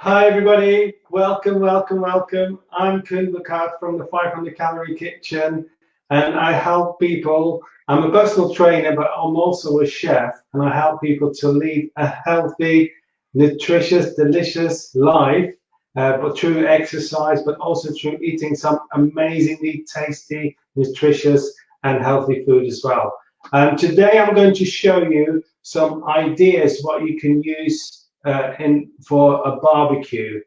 Hi everybody, welcome. I'm Koen from the 500 Calorie Kitchen, and I help people. I'm a personal trainer, but I'm also a chef, and I help people to lead a healthy, nutritious, delicious life, but through exercise, but also through eating some amazingly tasty, nutritious, and healthy food as well. Today I'm going to show you some ideas what you can use for a barbecue.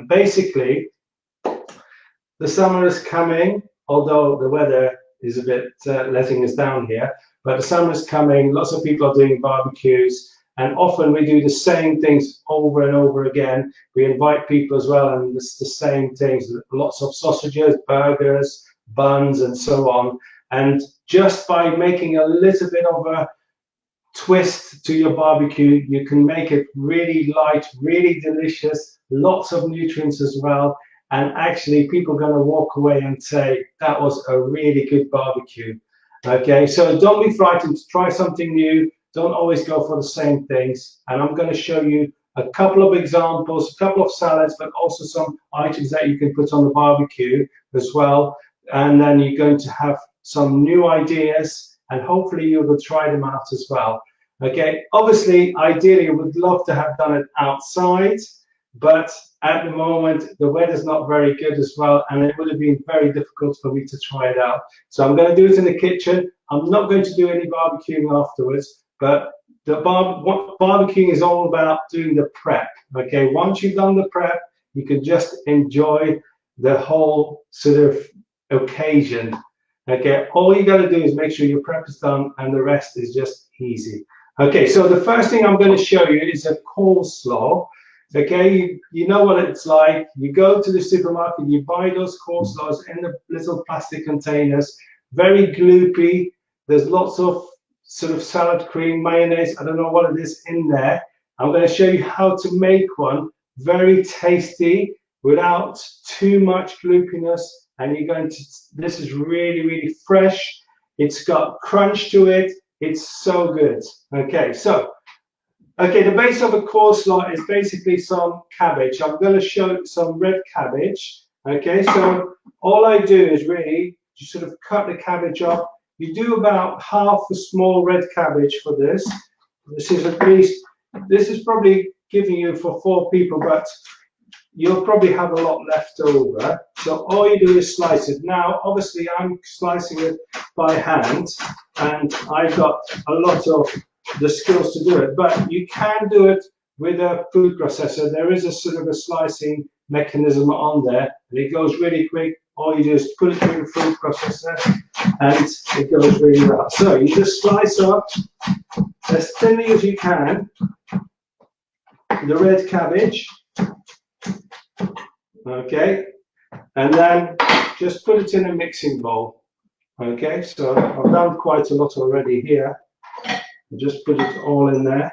Basically, the summer is coming, although the weather is a bit letting us down here, but the summer is coming, lots of people are doing barbecues, and often we do the same things over and over again. We invite people as well, and it's the same things, lots of sausages, burgers, buns, and so on. And just by making a little bit of a twist to your barbecue, you can make it really light, really delicious, lots of nutrients as well, and actually people are going to walk away and say that was a really good barbecue. Okay, so don't be frightened to try something new. Don't always go for the same things, and I'm going to show you a couple of examples, a couple of salads, but also some items that you can put on the barbecue as well, and then you're going to have some new ideas, and hopefully you will try them out as well. Okay, obviously, ideally, I would love to have done it outside, but at the moment, the weather's not very good as well, and it would have been very difficult for me to try it out. So I'm going to do it in the kitchen. I'm not going to do any barbecuing afterwards, but the barbecuing is all about doing the prep. Okay, once you've done the prep, you can just enjoy the whole sort of occasion. Okay, all you got to do is make sure your prep is done, and the rest is just easy. Okay, so the first thing I'm going to show you is a coleslaw. Okay, you know what it's like. You go to the supermarket, you buy those coleslaws in the little plastic containers, very gloopy. There's lots of sort of salad cream, mayonnaise, I don't know what it is in there. I'm going to show you how to make one very tasty without too much gloopiness. And you're going to, this is really, really fresh. It's got crunch to it. It's so good. Okay, so, the base of a coleslaw is basically some cabbage. I'm going to show some red cabbage. Okay, so all I do is really just sort of cut the cabbage up. You do about half a small red cabbage for this. This is at least, this is probably giving you for 4 people, but you'll probably have a lot left over. So all you do is slice it. Now, obviously, I'm slicing it by hand, and I've got a lot of the skills to do it, but you can do it with a food processor. There is a sort of a slicing mechanism on there, and it goes really quick. All you do is put it through the food processor, and it goes really well. So you just slice up as thinly as you can the red cabbage. Okay, and then just put it in a mixing bowl. Okay, so I've done quite a lot already here. Just put it all in there,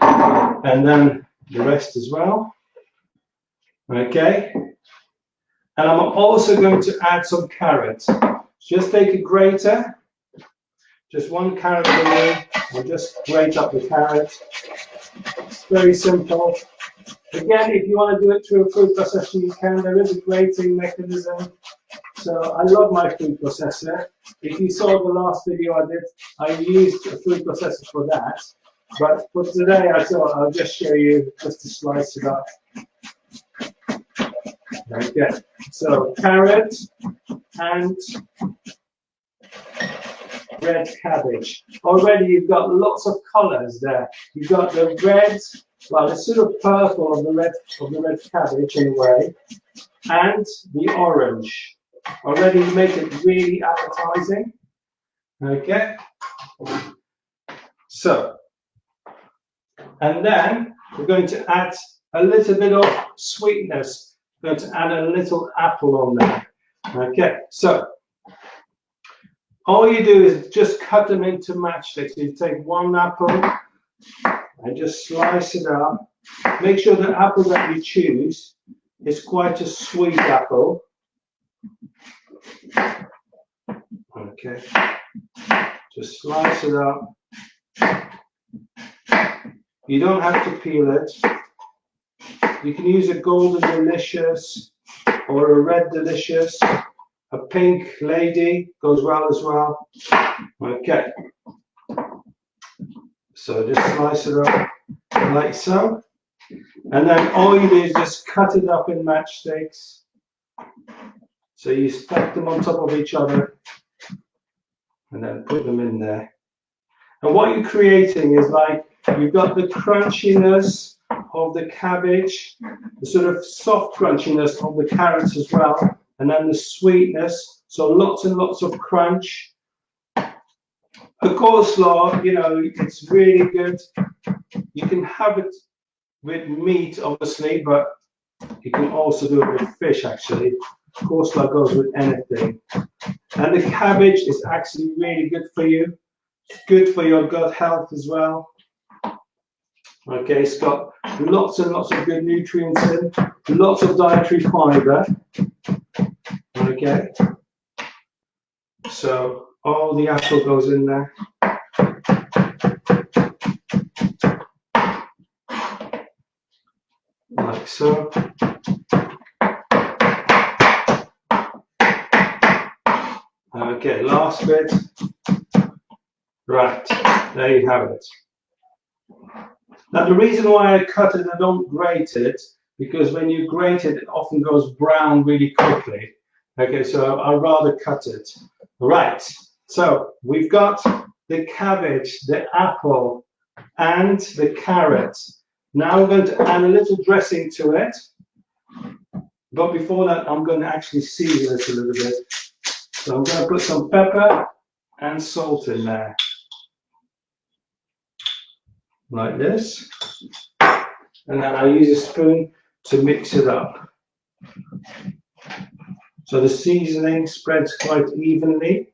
and then the rest as well. Okay, and I'm also going to add some carrots. Just take a grater, just 1 carrot away, and just grate up the carrot. It's very simple. Again, if you want to do it through a food processor, you can. There is a grating mechanism. So I love my food processor. If you saw the last video I did, I used a food processor for that. But for today, I thought I'll just show you just to slice it up. Okay, so carrot and red cabbage. Already you've got lots of colors there. You've got the red, well, it's sort of purple of the red cabbage in a way, and the orange. Already you make it really appetizing. Okay. So, and then we're going to add a little bit of sweetness. We're going to add a little apple on there. Okay. So, all you do is just cut them into matchsticks. You take 1 apple and just slice it up. Make sure the apple that you choose is quite a sweet apple. Okay, just slice it up. You don't have to peel it. You can use a golden delicious or a red delicious. A pink lady goes well as well. Okay. So just slice it up like so. And then all you do is just cut it up in matchsticks. So you stack them on top of each other and then put them in there. And what you're creating is like, you've got the crunchiness of the cabbage, the sort of soft crunchiness of the carrots as well, and then the sweetness, so lots and lots of crunch. The coleslaw, you know, it's really good. You can have it with meat, obviously, but you can also do it with fish, actually. Coleslaw goes with anything. And the cabbage is actually really good for you. It's good for your gut health as well. Okay, it's got lots and lots of good nutrients in, lots of dietary fiber. Okay, so all the apple goes in there. Like so. Okay, last bit. Right, there you have it. Now the reason why I cut it, I don't grate it, because when you grate it, it often goes brown really quickly. Okay, so I'd rather cut it. Right, so we've got the cabbage, the apple, and the carrot. Now we're going to add a little dressing to it. But before that, I'm going to actually season it a little bit. So I'm going to put some pepper and salt in there. Like this. And then I use a spoon to mix it up. So the seasoning spreads quite evenly.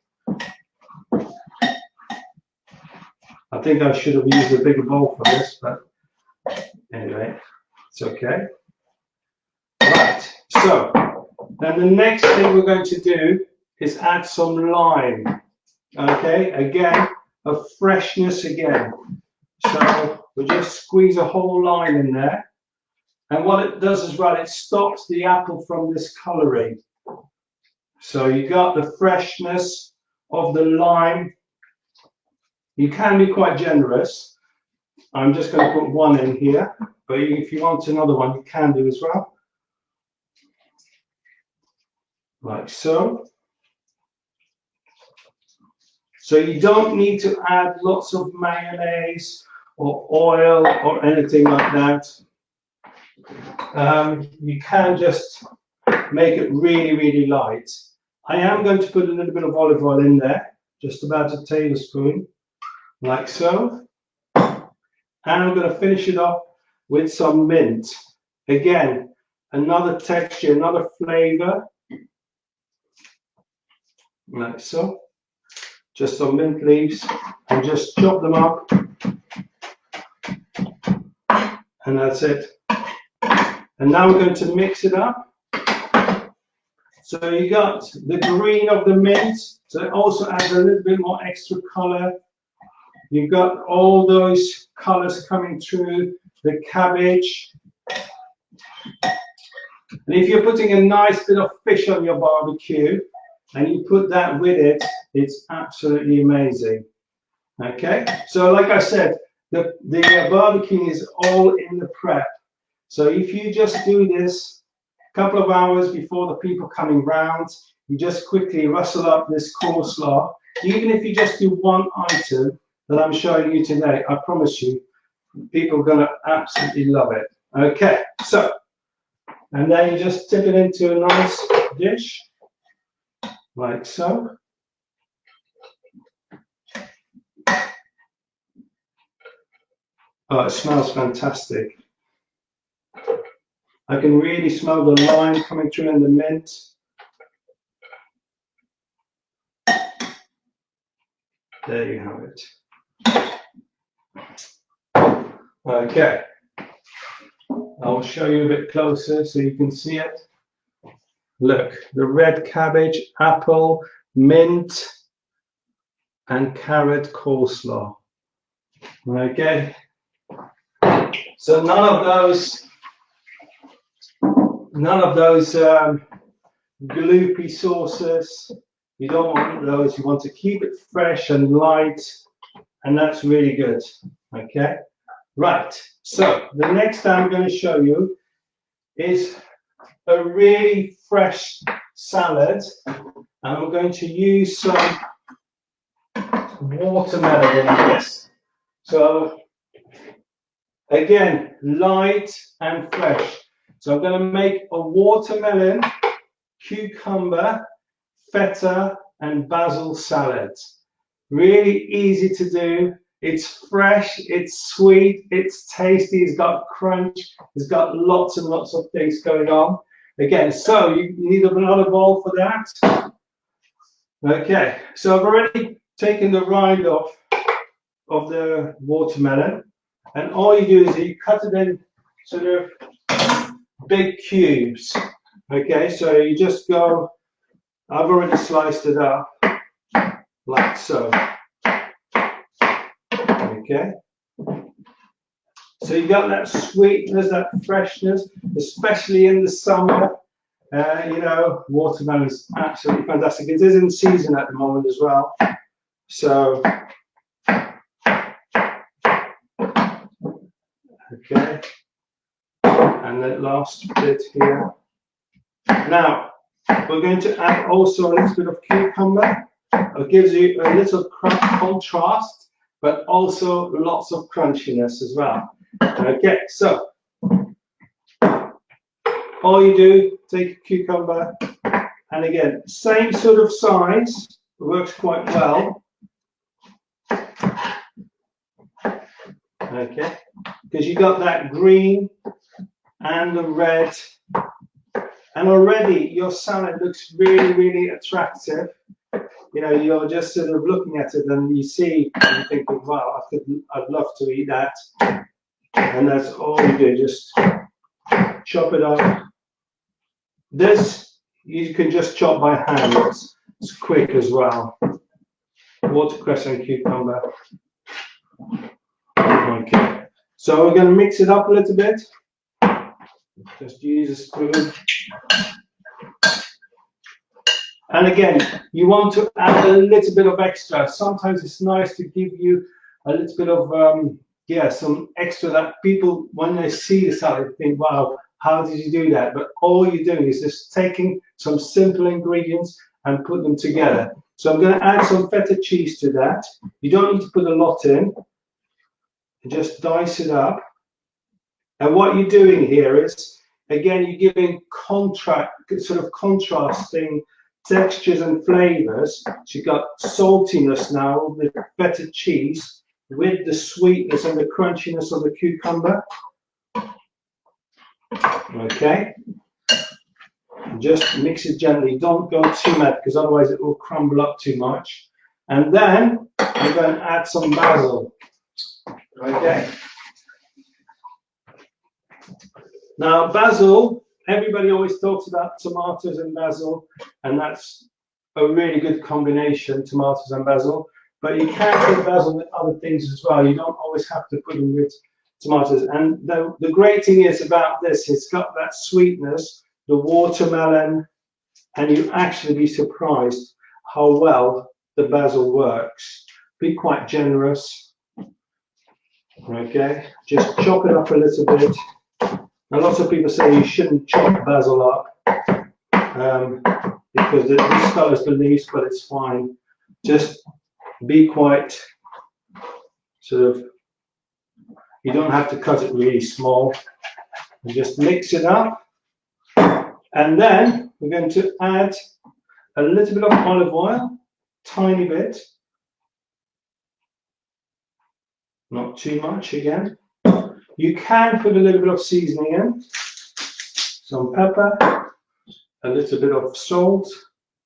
I think I should have used a bigger bowl for this, but anyway, it's okay. Right, so then the next thing we're going to do is add some lime. Okay, again, a freshness again. So we just squeeze a whole lime in there. And what it does as well, it stops the apple from discoloring. So you got the freshness of the lime. You can be quite generous. I'm just going to put one in here, but if you want another one, you can do as well. Like so. So you don't need to add lots of mayonnaise or oil or anything like that. You can just make it really, really light. I am going to put a little bit of olive oil in there, just about a tablespoon, like so. And I'm going to finish it off with some mint. Again, another texture, another flavor, like so. Just some mint leaves, and just chop them up. And that's it. And now we're going to mix it up. So you got the green of the mint, so it also adds a little bit more extra color. You've got all those colors coming through the cabbage. And if you're putting a nice bit of fish on your barbecue and you put that with it, it's absolutely amazing. Okay, so like I said, the barbecue is all in the prep. So if you just do this a couple of hours before the people coming round, you just quickly rustle up this coleslaw. Even if you just do one item that I'm showing you today, I promise you, people are going to absolutely love it. Okay, so, and then you just tip it into a nice dish, like so. Oh, it smells fantastic. I can really smell the lime coming through in the mint. There you have it. Okay. I'll show you a bit closer so you can see it. Look, the red cabbage, apple, mint, and carrot coleslaw. Okay. So none of those None of those gloopy sauces. You don't want those. You want to keep it fresh and light, and that's really good. Okay, right. So the next I'm going to show you is a really fresh salad, and we're going to use some watermelon in this. So again, light and fresh. So I'm going to make a watermelon, cucumber, feta and basil salad. Really easy to do. It's fresh, it's sweet, it's tasty, it's got crunch, it's got lots and lots of things going on. Again, so you need another bowl for that. Okay, so I've already taken the rind off of the watermelon, and all you do is you cut it in sort of big cubes. Okay, so you just go, I've already sliced it up like so. Okay, so you got that sweetness, that freshness, especially in the summer. You know, watermelon is absolutely fantastic. It is in season at the moment as well. So, okay, and the last bit here. Now, we're going to add also a little bit of cucumber. It gives you a little contrast, but also lots of crunchiness as well. Okay, so all you do, take a cucumber, and again, same sort of size, works quite well. Okay, because you got that green and the red, and already your salad looks really, really attractive. You know, you're just sort of looking at it and you see, and you're thinking, wow, I'd love to eat that. And that's all you do, just chop it up. This, you can just chop by hand, it's quick as well. Watercress and cucumber. Okay, so we're going to mix it up a little bit. Just use a spoon. And again, you want to add a little bit of extra. Sometimes it's nice to give you a little bit of, some extra that people, when they see the salad, think, wow, how did you do that? But all you're doing is just taking some simple ingredients and put them together. So I'm going to add some feta cheese to that. You don't need to put a lot in. Just dice it up. And what you're doing here is, again, you're giving sort of contrasting textures and flavors. So you've got saltiness now with feta cheese, with the sweetness and the crunchiness of the cucumber. Okay, just mix it gently. Don't go too mad because otherwise it will crumble up too much. And then I'm going to add some basil. Okay. Now basil, everybody always talks about tomatoes and basil, and that's a really good combination, tomatoes and basil. But you can put basil with other things as well. You don't always have to put them with tomatoes. And the great thing is about this, it's got that sweetness, the watermelon, and you actually be surprised how well the basil works. Be quite generous. Okay, just chop it up a little bit. A lot of people say you shouldn't chop basil up because this follows beliefs, but it's fine. Just be quite sort of, you don't have to cut it really small. You just mix it up. And then we're going to add a little bit of olive oil, tiny bit. Not too much again. You can put a little bit of seasoning in. Some pepper, a little bit of salt.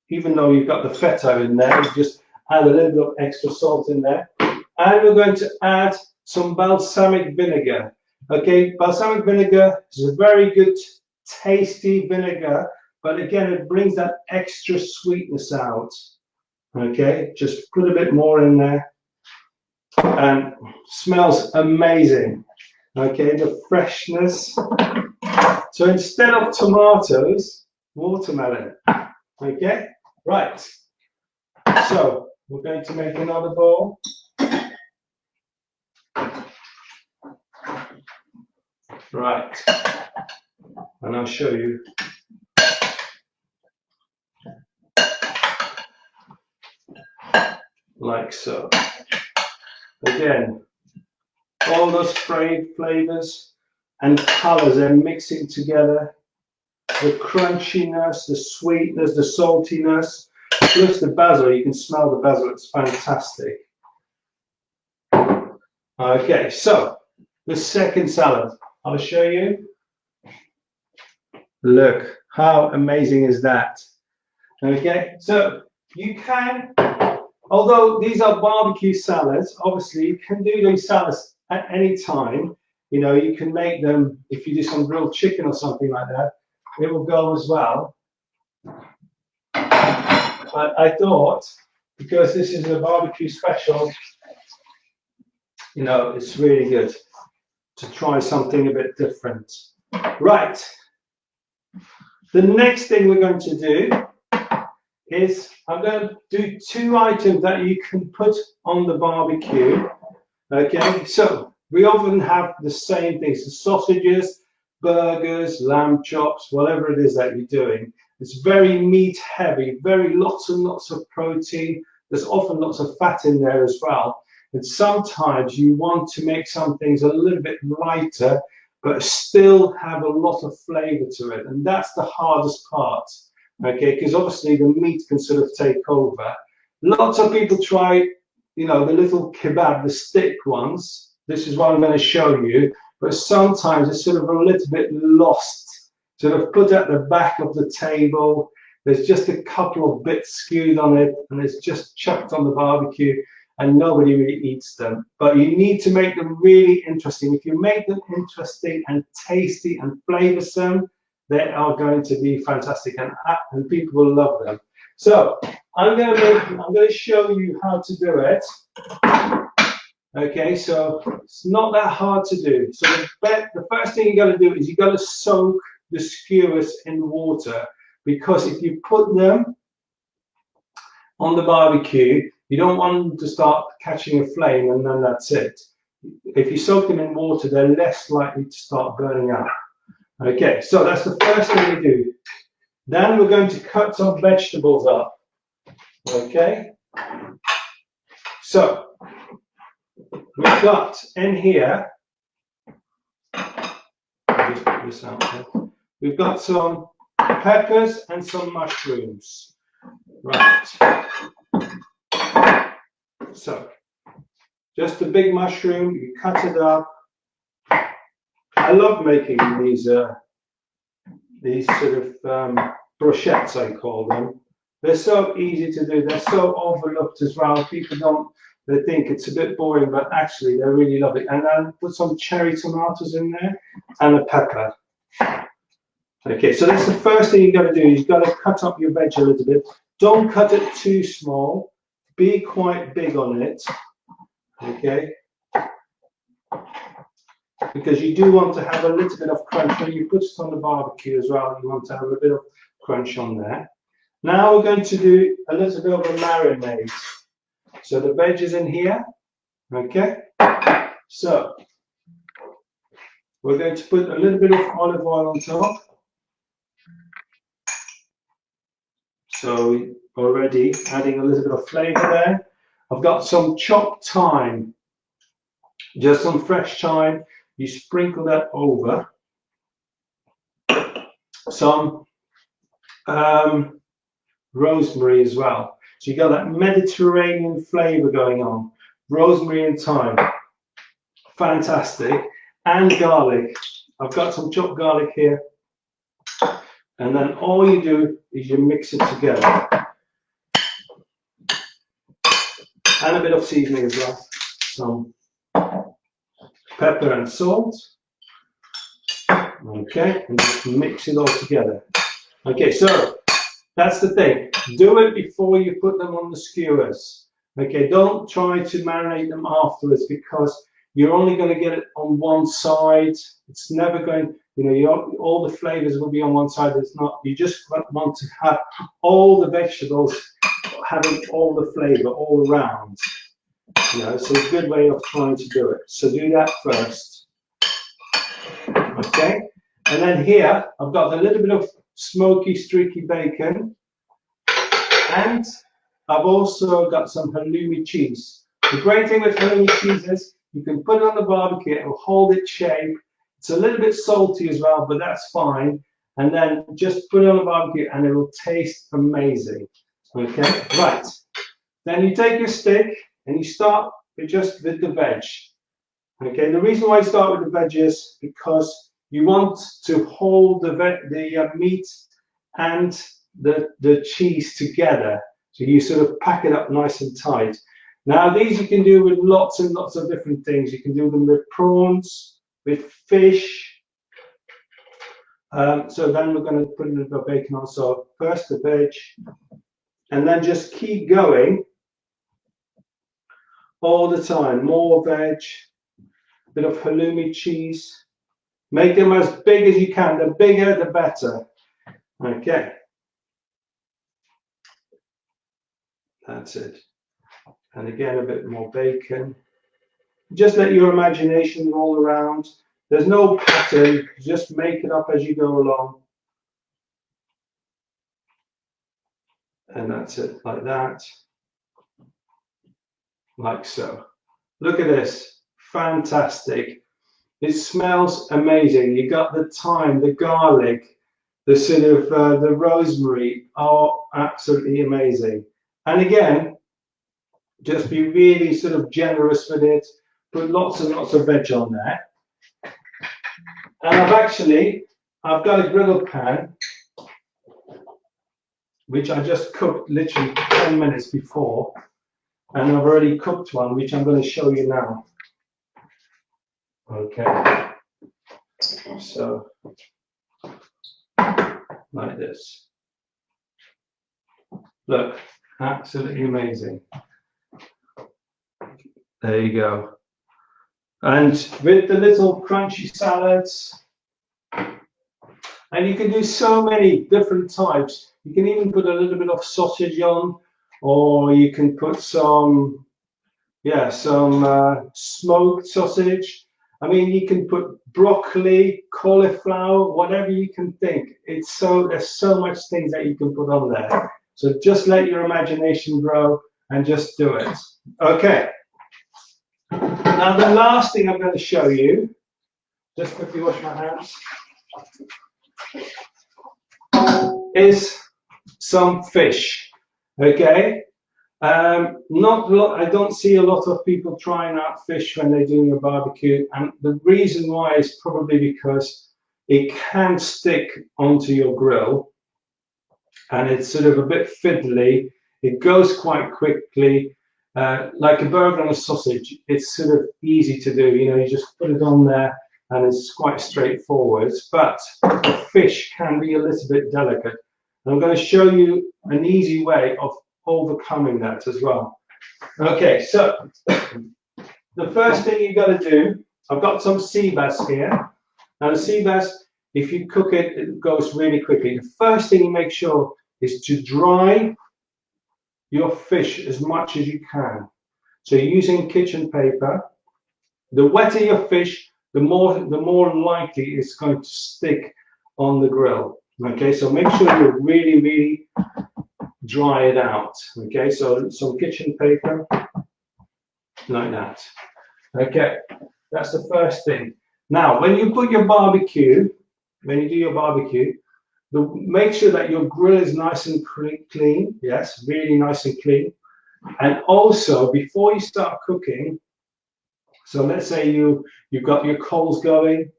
Even though you've got the feta in there, you just add a little bit of extra salt in there. And we're going to add some balsamic vinegar. Okay, balsamic vinegar is a very good, tasty vinegar, but again, it brings that extra sweetness out. Okay, just put a bit more in there, and smells amazing. Okay, the freshness, So instead of tomatoes, watermelon. Okay, right. So we're going to make another bowl. Right, and I'll show you. Like so. Again, all those flavors and colors are mixing together. The crunchiness, the sweetness, the saltiness, plus the basil. You can smell the basil, it's fantastic. Okay, so the second salad, I'll show you. Look, how amazing is that? Okay, so you can, although these are barbecue salads, obviously you can do these salads at any time. You know, you can make them, if you do some grilled chicken or something like that, it will go as well. But I thought, because this is a barbecue special, you know, it's really good to try something a bit different. Right. The next thing we're going to do is I'm going to do two items that you can put on the barbecue. Okay, so we often have the same things, the sausages, burgers, lamb chops, whatever it is that you're doing. It's very meat heavy, very lots and lots of protein. There's often lots of fat in there as well. And sometimes you want to make some things a little bit lighter, but still have a lot of flavor to it. And that's the hardest part, okay? Because obviously the meat can sort of take over. Lots of people try, you know, the little kebab, the stick ones. This is what I'm going to show you. But sometimes it's sort of a little bit lost, sort of put at the back of the table. There's just a couple of bits skewed on it, and it's just chucked on the barbecue, and nobody really eats them. But you need to make them really interesting. If you make them interesting and tasty and flavorsome, they are going to be fantastic, and people will love them. So I'm going to show you how to do it. Okay, so it's not that hard to do. So the first thing you got to do is you got to soak the skewers in water, because if you put them on the barbecue, you don't want them to start catching a flame and then that's it. If you soak them in water, they're less likely to start burning up. Okay, so that's the first thing we do. Then we're going to cut some vegetables up. Okay, so we've got in here, I'll just put this out there. We've got some peppers and some mushrooms. Right. So, just a big mushroom, you cut it up. I love making these sort of brochettes, I call them. They're so easy to do. They're so overlooked as well. People don't, they think it's a bit boring, but actually they're really lovely. And then put some cherry tomatoes in there and a pepper. Okay, so that's the first thing you've got to do. You've got to cut up your veg a little bit. Don't cut it too small. Be quite big on it. Okay, because you do want to have a little bit of crunch when you put it on the barbecue as well. You want to have a bit of crunch on there. Now we're going to do a little bit of a marinade. So the veg is in here. Okay, so we're going to put a little bit of olive oil on top. So already adding a little bit of flavor there. I've got some chopped thyme, just some fresh thyme. You sprinkle that over. Some rosemary as well. So you got that Mediterranean flavor going on. Rosemary and thyme, fantastic. And garlic. I've got some chopped garlic here. And then all you do is you mix it together. And a bit of seasoning as well. Some pepper and salt. Okay, and just mix it all together. Okay, so that's the thing. Do it before you put them on the skewers. Okay, don't try to marinate them afterwards, because you're only going to get it on one side. It's never going, all the flavors will be on one side. It's not, you just want to have all the vegetables having all the flavor all around. So a good way of trying to do it. So do that first. Okay. And then here, I've got a little bit of smoky, streaky bacon. And I've also got some halloumi cheese. The great thing with halloumi cheese is you can put it on the barbecue, it will hold its shape. It's a little bit salty as well, but that's fine. And then just put it on the barbecue and it will taste amazing. Okay, right. Then you take your stick and you start with the veg. Okay, the reason why I start with the veg is because you want to hold the meat and the cheese together. So you sort of pack it up nice and tight. Now these you can do with lots and lots of different things. You can do them with prawns, with fish. So then we're going to put a little bit of bacon on. So first the veg, and then just keep going all the time. More veg, a bit of halloumi cheese. Make them as big as you can. The bigger, the better. Okay. That's it. And again, a bit more bacon. Just let your imagination roll around. There's no pattern. Just make it up as you go along. And that's it, like that. Like so. Look at this. Fantastic. It smells amazing. You got the thyme, the garlic, the sort of the rosemary. Oh, absolutely amazing. And again, just be really sort of generous with it. Put lots and lots of veg on there. And I've got a griddle pan, which I just cooked literally 10 minutes before. And I've already cooked one, which I'm going to show you now. Okay. So, like this. Look, absolutely amazing. There you go. And with the little crunchy salads, and you can do so many different types. You can even put a little bit of sausage on, or you can put some smoked sausage. I mean, you can put broccoli, cauliflower, whatever you can think. There's so much things that you can put on there. So just let your imagination grow and just do it. Okay. Now the last thing I'm going to show you, just quickly wash my hands, is some fish. Okay. I don't see a lot of people trying out fish when they're doing a barbecue, and the reason why is probably because it can stick onto your grill, and it's sort of a bit fiddly. It goes quite quickly. Like a burger and a sausage, it's sort of easy to do. You just put it on there and it's quite straightforward. But the fish can be a little bit delicate. And I'm going to show you an easy way of overcoming that as well. Okay, so the first thing you've got to do, I've got some sea bass here. Now the sea bass, if you cook it, it goes really quickly. The first thing you make sure is to dry your fish as much as you can. So using kitchen paper, the wetter your fish, the more likely it's going to stick on the grill. Okay, so make sure you really, really dry it out. Okay, so some kitchen paper, like that. Okay, that's the first thing. Now, when you do your barbecue, make sure that your grill is nice and clean. Yes, really nice and clean. And also, before you start cooking, so let's say you've got your coals going,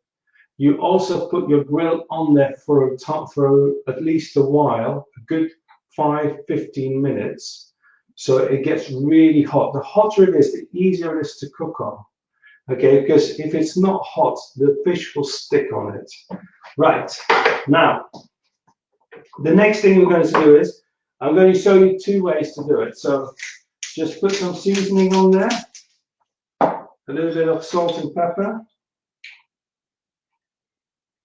you also put your grill on there for at least a while, a good 5-15 minutes, so it gets really hot. The hotter it is, the easier it is to cook on. Okay, because if it's not hot, the fish will stick on it. Right, now, the next thing we're going to do is, I'm going to show you 2 ways to do it. So just put some seasoning on there. a little bit of salt and pepper,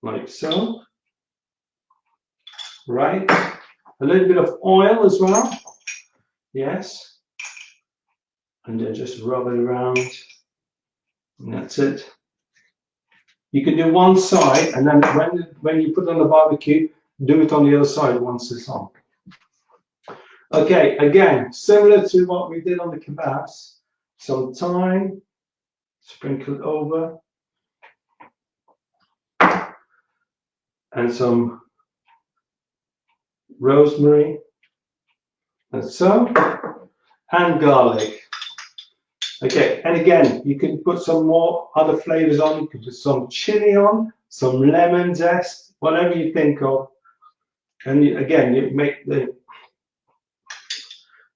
like so. Right, a little bit of oil as well. Yes, and then just rub it around, and that's it. You can do one side, and then when you put it on the barbecue, do it on the other side once it's on. Okay, again, similar to what we did on the kebabs, some thyme sprinkled over, and some rosemary, and so, and garlic. Okay, and again, you can put some more other flavors on. You can put some chili on, some lemon zest, whatever you think of. And again, you make the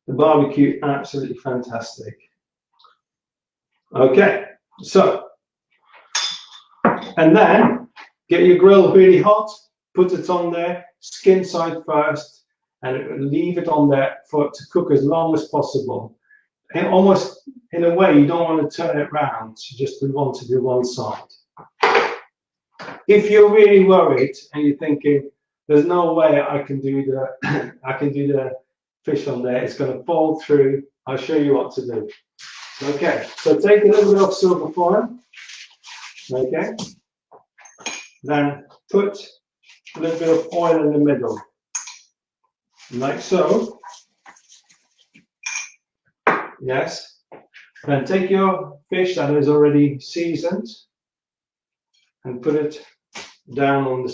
barbecue absolutely fantastic. Okay, so, and then get your grill really hot, put it on there, skin side first, and leave it on there for it to cook as long as possible. And almost in a way, you don't want to turn it round, you just want to do one side. If you're really worried and you're thinking, there's no way I can do the fish on there, it's going to fall through, I'll show you what to do. Okay, so take a little bit of silver foil, okay, then put a little bit of oil in the middle, like so. Yes, then take your fish that is already seasoned and put it down on the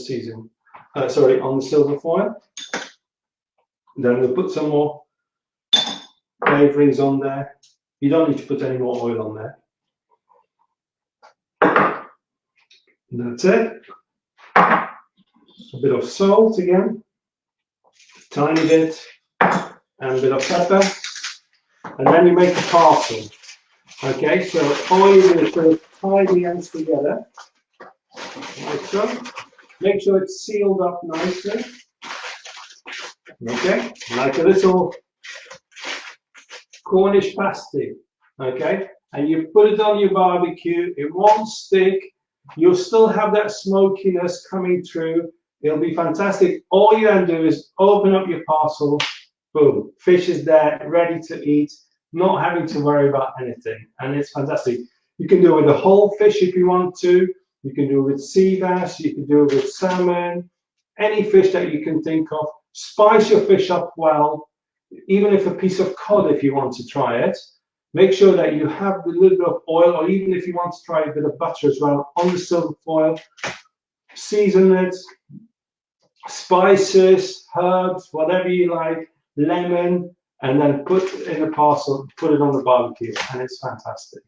on the silver foil. Then we'll put some more flavorings on there. You don't need to put any more oil on there. And that's it. A bit of salt again, tiny bit, and a bit of pepper. And then you make a parcel. Okay, so all you do is sort of tie the ends together, like so. Make sure it's sealed up nicely. Okay, like a little Cornish pasty. Okay, and you put it on your barbecue, it won't stick, you'll still have that smokiness coming through, it'll be fantastic. All you then do is open up your parcel, boom, fish is there, ready to eat, not having to worry about anything, and it's fantastic. You can do it with a whole fish if you want to, you can do it with sea bass, you can do it with salmon, any fish that you can think of. Spice your fish up well, even if a piece of cod if you want to try it. Make sure that you have a little bit of oil, or even if you want to try a bit of butter as well, on the silver foil. Season it, spices, herbs, whatever you like, lemon, and then put it in a parcel, put it on the barbecue, and it's fantastic.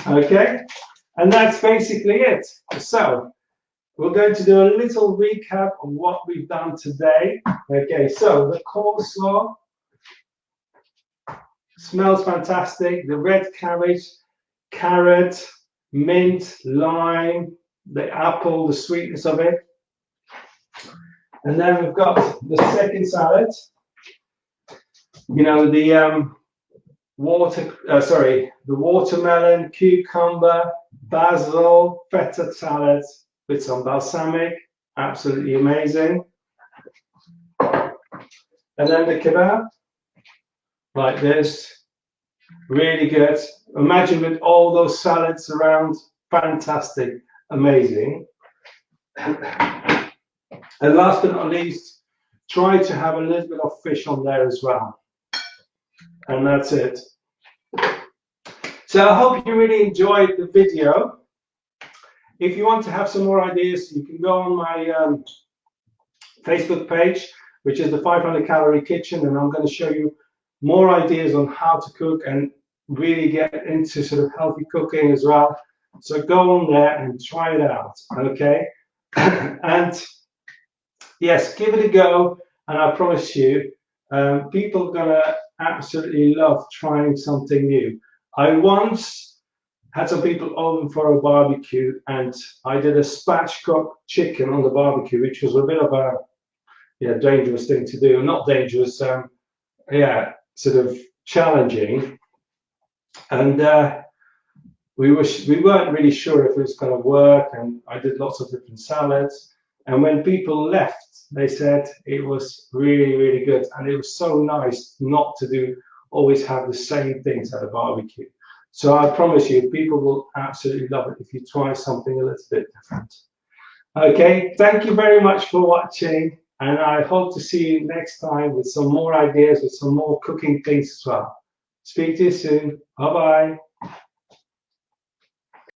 Okay, and that's basically it. So, we're going to do a little recap of what we've done today. Okay, so the coleslaw smells fantastic. The red cabbage, carrot, mint, lime, the apple, the sweetness of it. And then we've got the second salad. You know, the watermelon, cucumber, basil, feta salad with some balsamic, absolutely amazing. And then the kebab, like this, really good. Imagine with all those salads around, fantastic, amazing. And last but not least, try to have a little bit of fish on there as well. And that's it. So I hope you really enjoyed the video. If you want to have some more ideas, you can go on my Facebook page, which is the 500 Calorie Kitchen, and I'm going to show you more ideas on how to cook and really get into sort of healthy cooking as well. So go on there and try it out, okay? And yes, give it a go, and I promise you, people are going to absolutely love trying something new. I once had some people over for a barbecue, and I did a spatchcock chicken on the barbecue, which was a bit of a dangerous thing to do. Not dangerous, sort of challenging. And we weren't really sure if it was going to work, and I did lots of different salads. And when people left, they said it was really, really good, and it was so nice not to always have the same things at a barbecue. So I promise you, people will absolutely love it if you try something a little bit different. Okay, thank you very much for watching, and I hope to see you next time with some more ideas, with some more cooking things as well. Speak to you soon. Bye bye.